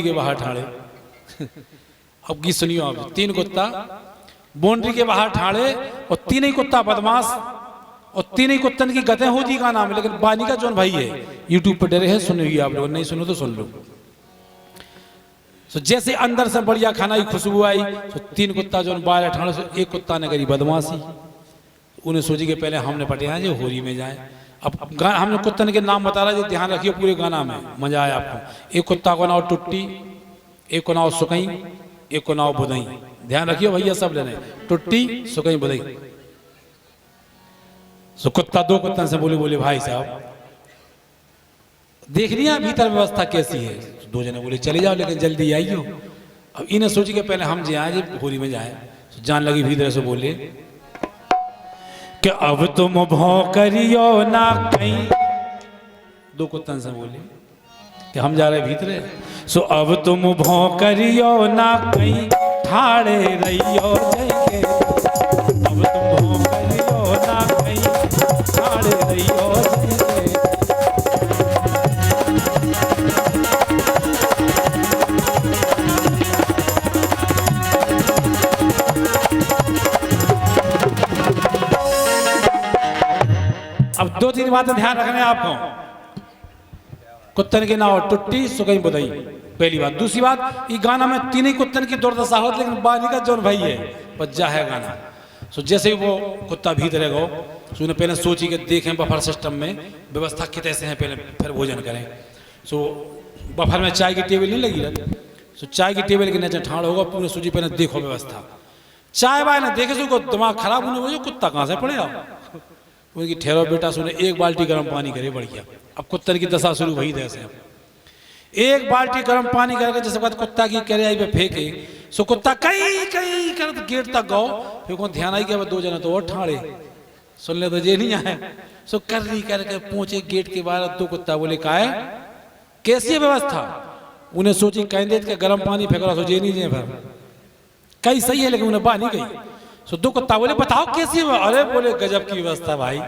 के बाहर ठाड़े। अब की सुनियो आप, 3 कुत्ता बाउंड्री के बाहर ठाड़े और 3 ही कुत्ता बदमाश और 3 ही कुत्तन की गते हो जी का नाम है, लेकिन बानी का जौन भाई है यूट्यूब पर डरे है, सुनिए आप लोग, नहीं सुनो तो सुन लो। तो जैसे अंदर से बढ़िया खाना की खुशबू आई तो 3 कुत्ता जौन बाहर ठाड़े से एक कुत्ता ने करी बदमाशी। उन्हें सोची के पहले हमने पटे हैं जो होरी में जाए। अब हमने कुत्तन के नाम बता रहे, ध्यान रखिए पूरे गाना में, मजा आया आपको। एक कुत्ता को नाव टुट्टी, एक को नाव सुकई, एक को नाव बुदई। ध्यान रखिए भैया सब लेने, टुट्टी सुकई बुदई। सो कुत्ता 2 कुत्तन से बोले भाई साहब देख लिया भीतर व्यवस्था कैसी है। तो 2 जने बोले चले जाओ लेकिन जल्दी आइयो। अब इन्हें सोची के पहले हम जाए होरी में जाए, तो जान लगी भीतर से बोले कि अब तुम भौं करियो ना कहीं। 2 कुत्तन से बोले कि हम जा रहे भीतरे, सो अब तुम भौं करियो ना कहीं ठाड़े रहियो जाके। अब तुम भौं करियो ना कहीं ठाड़े रहियो जाके। अब 2-3 बातें ध्यान रखने आपको। कुत्तन के नाव टुट्टी सुकई बुदई, पहली बात। दूसरी बात, ये गाना में 3 ही कुत्तन की दुर्दशा होती, लेकिन बानी का जौन भाई है बच्चा है गाना। सो जैसे ही वो कुत्ता भीतर गो, सो उन्हें पहले सोची कि देखें बफर सिस्टम में व्यवस्था कितने से है, पहले फिर भोजन करें। सो बफर में चाय की टेबल नहीं लगी रहती, सो चाय की टेबल के नीचे ठाड़ होगा, पूरे सोची पहले देखो व्यवस्था। चाय वाय ने देखे सो दिमाग खराब होने वो कुत्ता कहाँ से पड़े आप। उनकी ठहरो बेटा, सुने 1 बाल्टी गर्म पानी करे बढ़िया। अब कुत्तन की दशा शुरू हुई जैसे 1 बाल्टी गर्म पानी करके जैसे बात कुत्ता की करियाई पे फेंके, सो कुत्ता कई कई कर गेट तक गो। फिर को ध्यान आई कि अब 2 जने तो और ठाड़े, सुन ले तो ये नहीं आए। सो कर रही करके पहुंचे गेट के बाहर। 2 कुत्ता बोले का है कैसी है व्यवस्था। उन्हें सोची कह देते कि गर्म पानी फेंक रहा, सो ये नहीं जाए फिर कहीं सही है, लेकिन उन्हें बात नहीं गई। सो 2 कुत्ता बोले बताओ कैसी है। अरे बोले गजब की व्यवस्था भाई।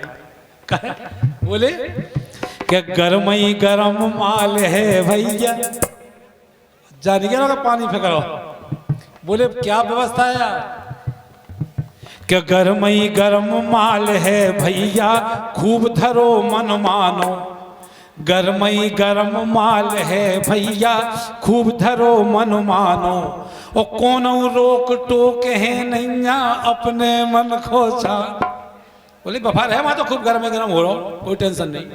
बोले कि गरम ही गरम माल है भैया। जान गया ना पानी फेंक रहा। बोले क्या व्यवस्था है यार। कि गरम ही गरम माल है भैया, खूब धरो मन मानो। गरम ही गरम माल है भैया, खूब धरो मन मानो। और कौन रोक टोक है नैया, अपने मन को छा। बोले बफार है वहां तो खूब गरम गरम हो रहा, कोई टेंशन नहीं।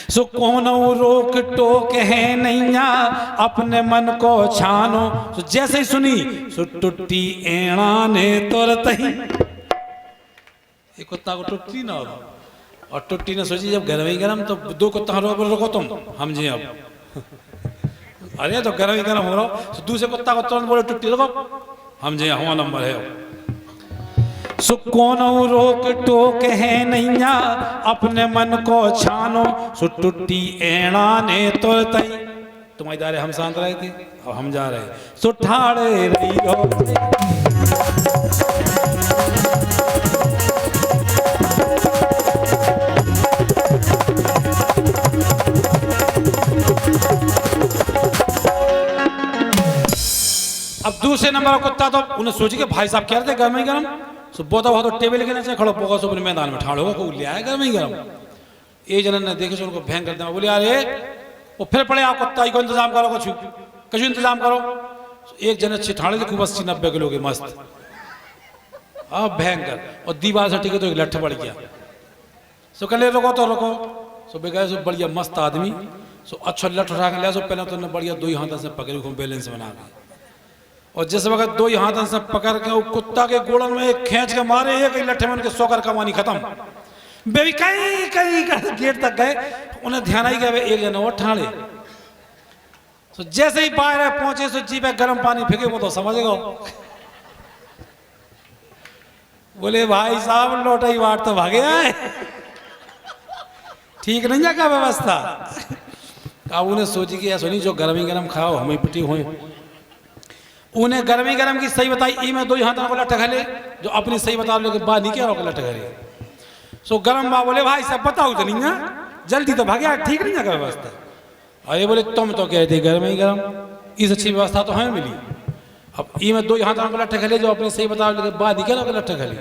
सो कौन रोक टोक है नैया, अपने मन को छानो। सो जैसे ही सुनी सो टुट्टी एड़ा ने तुरंत ही। एक कुत्ता को टुट्टी ना हो, और टुट्टी ने सोची जब गरम ही गरम तो 2 कुत्ता रोको तुम हम जी अब। अरे तो गरम ही गरम हो रहा हो। तो दूसरे कुत्ता को तुरंत बोले टुट्टी लगो हम जी हुआ नंबर है। सो कौन रोक टोक है नैया, अपने मन को छानो। सो टुट्टी एड़ा ने तुरंत ही। तुम्हारी दारे हम शांत रहे थे, अब हम जा रहे। सो ठाड़े रहियो। अब दूसरे नंबर का कुत्ता तो उन्हें सोची कि भाई साहब कह रहे थे गर्म ही गर्म। सो बोता हुआ तो टेबल के नीचे खड़ा पोगा सो अपने मैदान में ठाड़ होगा, को ले आया गर्म ही गर्म। एक जन ने देखे सो उनको भैंग करते बोले यार वो फिर पड़े आप कुत्ता को इंतजाम करो, कुछ इंतजाम करो। एक जन अच्छे ठाड़े थे खूब 80-90 किलो के मस्त, अब भयंकर। और दीवार से टिके तो एक लठ पड़ गया। सो कह ले रोको तो रोको। सो बेगा सो बढ़िया मस्त आदमी। सो अच्छा लठ उठा के लिया। सो पहले तो बढ़िया 2 हाथ से पकड़ी खूब बैलेंस बना के। और जिस वक्त 2 हाथों से पकड़ के वो कुत्ता के गोड़न में एक खींच के मारे, एक ही लट्ठे में उनके 100 कमानी खत्म। बेबी कहीं कहीं गेट तक गए। उन्हें ध्यान आई गया एक जन वो ठाड़े। तो जैसे ही बाहर पहुंचे सो जी पे गर्म पानी फेंके, वो तो समझ गो। बोले भाई साहब लोटाई वाट तो भागे आए, ठीक नहीं है क्या व्यवस्था। अब उन्हें सोची कि सुनी जो गर्म ही गर्म खाओ हमें पिटी हुए। उन्हें गर्मी गरम की सही बताई। ई में 2 हाथों को लठ घले, जो अपनी सही बता लो कि बा नहीं क्या लठ घले। सो गरम बा बोले भाई सब बताओ तो नहीं है, जल्दी तो भागे, ठीक नहीं है व्यवस्था। अरे बोले तुम तो कहते गर्म ही गर्म। इस अच्छी व्यवस्था तो हमें मिली। अब ई में दो यहाँ तक लट्ठे खेले जो अपने सही बताओ, लेकिन बाद ही क्या लट्ठे खेले।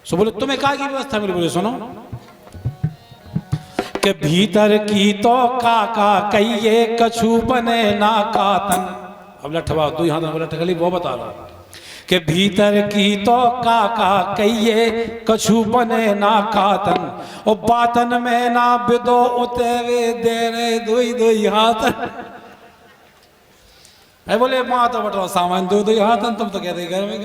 सो बोले तुम्हें क्या की व्यवस्था मिली? बोले सुनो के भीतर की तो काका कहिए कछु बने ना कातन। अब लट्ठवा दो यहाँ तक लट्ठे खेली वो बता रहा कि भीतर की तो काका कहिए कछु बने ना कातन, और बातन में ना बिदो उतेरे दे रे दुई दुई हाथन। बोले माँ तो बटवा सामान दो दुई हाथन, तुम तो कहते घर में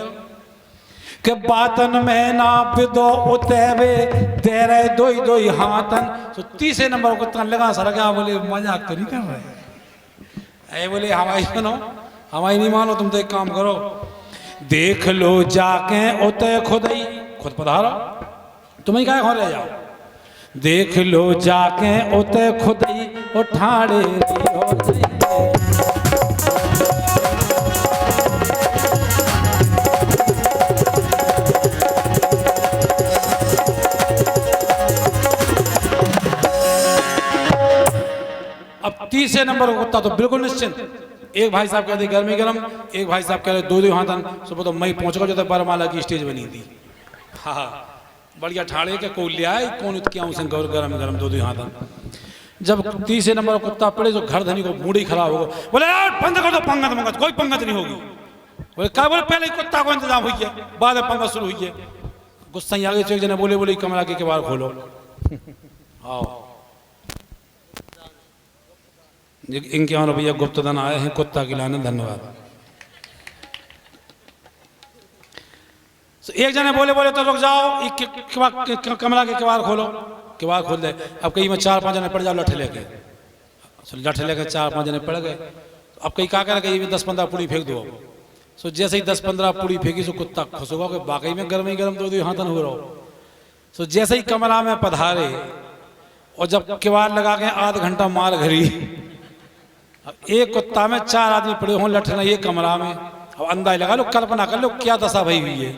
के बातन में ना बिदो उतेरे दे रे दुई दुई हाथन। तो तीसरे नंबर को तन लगा सर क्या? बोले मजाक तो नहीं कर रहे। बोले हमारी सुनो, हमारी नहीं मानो, तुम तो एक काम करो, देख लो जाके उते खुद ही खुद पधारो, तुम्हें क्या रह जाओ। देख लो जाके उते खुद ही उठाड़े अब तीसरे नंबर का कुत्ता तो बिल्कुल निश्चिंत। एक भाई साहब कहते गर्मी गरम, एक भाई साहब कह रहे दो दो हाथन। सुबह तो मई पहुंच गए जो बरमाला की स्टेज बनी थी। हाँ बढ़िया ठाड़े के को ले आए कौन क्या गौर गरम गरम दो दो हाथन। जब तीसरे नंबर कुत्ता पड़े जो घर धनी को मूड ही खराब होगा। बोले यार बंद कर दो पंगत मंगत, कोई पंगत नहीं होगी। बोले क्या? बोले पहले कुत्ता को इंतजाम हुई है, बाद में पंगत शुरू हुई है। गुस्सा ही आगे चेक जने बोले बोले कमरा के किवाड़ खोलो। आओ इनके यहाँ भैया गुप्तधन आए हैं कुत्ता खिलाने, धन्यवाद। एक जने बोले बोले तो रुक जाओ, कमरा के किवाड़ खोलो। किवाड़ खोल दे। अब कहीं में 4-5 जने पड़ जाओ लट्ठे लेके। लट्ठे लेके 4-5 जने पड़ गए। अब कहीं क्या करे, कहीं 10-15 पूड़ी फेंक दो। सो जैसे ही 10-15 पूड़ी फेंकी सो कुत्ता खुश होगा कि वाकई में गर्म ही गर्म दो हाथन हो रहा हो। सो जैसे ही कमरा में पधारे और जब किवाड़ लगा के आध घंटा मार घरी, एक कुत्ता में 4 आदमी पड़े हों लठना ये कमरा में। अब अंदाज लगा लो, कल्पना कर लो क्या दशा भई हुई है।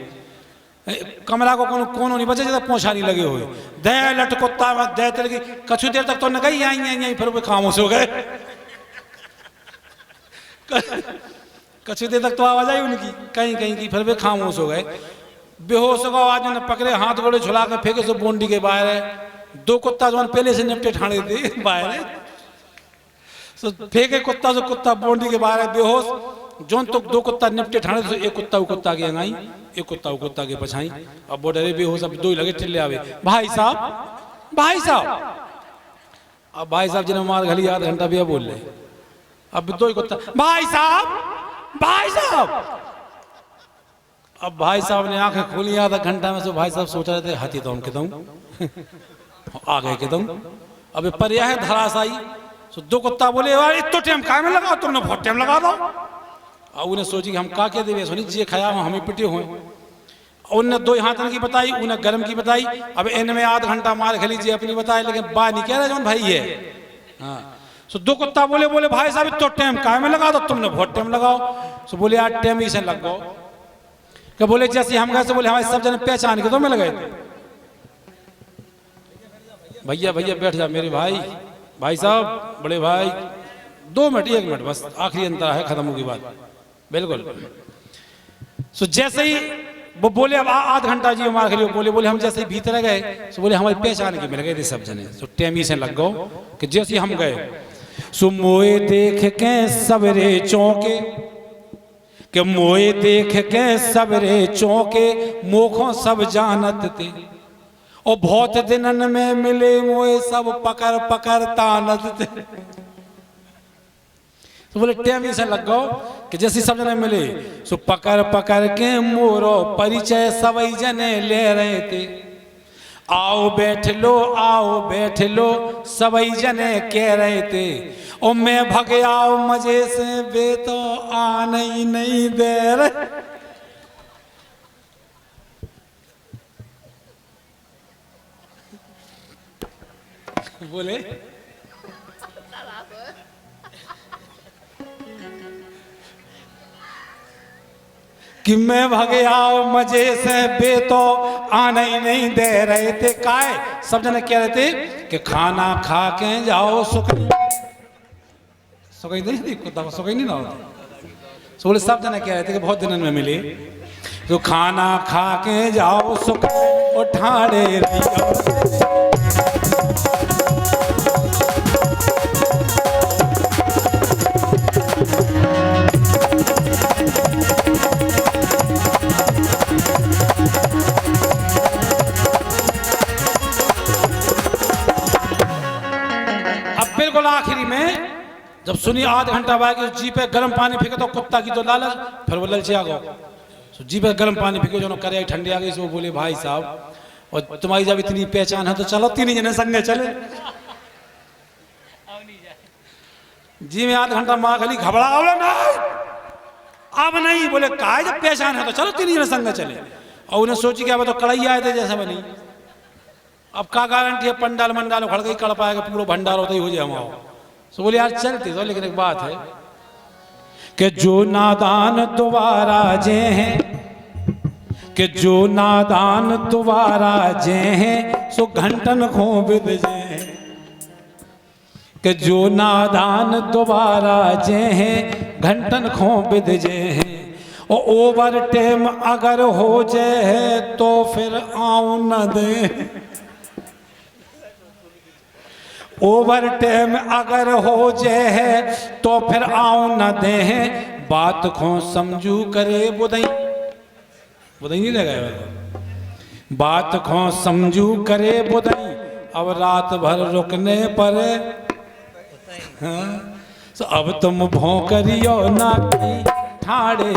कमरा को कौन नहीं बचे जब पहुंचा नहीं लगे हुए। दे लट कुत्ता में दे तेरे की कछु देर तक तो न गई आई फिर वो खामोश हो गए। कछु देर तक तो आवाज आई उनकी कहीं कहीं की, फिर वे खामोश हो गए। बेहोश हो गए आदमी ने पकड़े, हाथ गोड़े छुला कर फेंके सो बोंडी के बाहर है। 2 कुत्ता जो पहले से निपटे ठाणे थे बाहर है। सो फेंके कुत्ता जो कुत्ता बोंडी के बाहर है बेहोश। जोन तो 2 कुत्ता निपटे ठाणे तो एक कुत्ता के अंगाई, एक कुत्ता के पछाई। अब वो डरे बेहोश, अब 2 ही लगे चिल्ले आवे भाई साहब भाई साहब। अब भाई साहब जिन्हें मार घली आधा घंटा भी बोल रहे। अब 2 ही कुत्ता भाई साहब भाई साहब। अब भाई साहब ने आंखें खोली आधा घंटा में। से भाई साहब सोच रहे थे हाथी तो उनके दूं आ गए के दूं। अब पर है धराशाई। तो 2 कुत्ता बोले यार इतना टाइम काय में लगाओ, तुमने बहुत टाइम लगा दो। और उन्हें सोची कि हम का के देवे सुनी जी खाया हमें पिटे हुए। उनने 2 हाथन की बताई, उन्हें गर्म की बताई। अब इनमें आधा घंटा मार खली जी अपनी बताई, लेकिन बा नहीं कह रहे जो भाई है। हाँ सो 2 कुत्ता बोले बोले भाई साहब इतना टाइम काय में लगा दो, तुमने बहुत टाइम लगाओ। सो बोले यार टाइम ही से लग गो। क्या बोले जैसे हम गए से बोले हमारे सब जने पहचान के तो मिल गए। भैया भैया बैठ जा मेरे भाई साहब बड़े भाई 2 मिनट 1 मिनट बस आखिरी अंतर है, खत्म होगी बात बिल्कुल। सो जैसे ही वो बोले अब आध घंटा जी मार खड़ी बोले हम जैसे ही भीतर गए सो बोले हमारी पहचान के मिल गए थे सब जने। सो टेमी से लग गो कि जैसे ही हम गए सो मोए देख के सबरे चौके कि मोए देख के सबरे चौके मोखों सब जानत थे। और बहुत दिनन में मिले मोए सब पकड़ पकड़ तानत थे। तो बोले टेमी से लग गो कि जैसे सब जने मिले सो पकड़ पकड़ के मोरो परिचय सवई जने ले रहे थे। आओ बैठ लो सवई जने कह रहे थे। और मैं भग आओ मजे से बे तो आने ही नहीं दे रहे। बोले कि मैं भगे आओ मजे से बे तो आने ही नहीं दे रहे थे। काय सब जने कह रहे थे कि खाना खा के जाओ सो कहीं नहीं कुत्ता सो कहीं नहीं ना होता। सो बोले सब जना क्या रहते कि बहुत दिन में मिले तो खाना खा के जाओ सुख उठाड़े रहियो। बिल्कुल आखिरी में जब सुनी आध घंटा बाद जी पे गर्म पानी फेंके तो कुत्ता की तो लालच, फिर वो ललचे आ गो। तो जी पे गर्म पानी फेंके जो करे ठंडी आ गई। वो बोले भाई साहब और तुम्हारी जब इतनी पहचान है तो चलो तीन जने संगे चले। जी में आध घंटा माँ खाली घबरा बोले नहीं अब नहीं, बोले का जब पहचान है तो चलो तीन जने संगे चले। और उन्हें सोची क्या तो कड़ाई आए थे जैसा बनी, अब का गारंटी है पंडाल मंडाल खड़ गई कड़ पाएगा पूरा भंडार होता ही हो जाए वहां। तो बोले यार चलते तो, लेकिन एक बात है कि जो नादान दोबारा जे हैं, कि जो नादान दोबारा जे हैं सो घंटन खो बिद जे हैं, कि जो नादान दोबारा जे हैं घंटन खो बिद जे हैं। और ओवर टाइम अगर हो जाए तो फिर आऊं न दे, ओवर टाइम अगर हो जाए तो फिर आऊं न दे। बात को समझू करे बुदई बुदई नहीं लगा, बात को समझू करे बुदई अब रात भर रुकने पर। हाँ? तो अब तुम भौंकरियो ना ठाड़े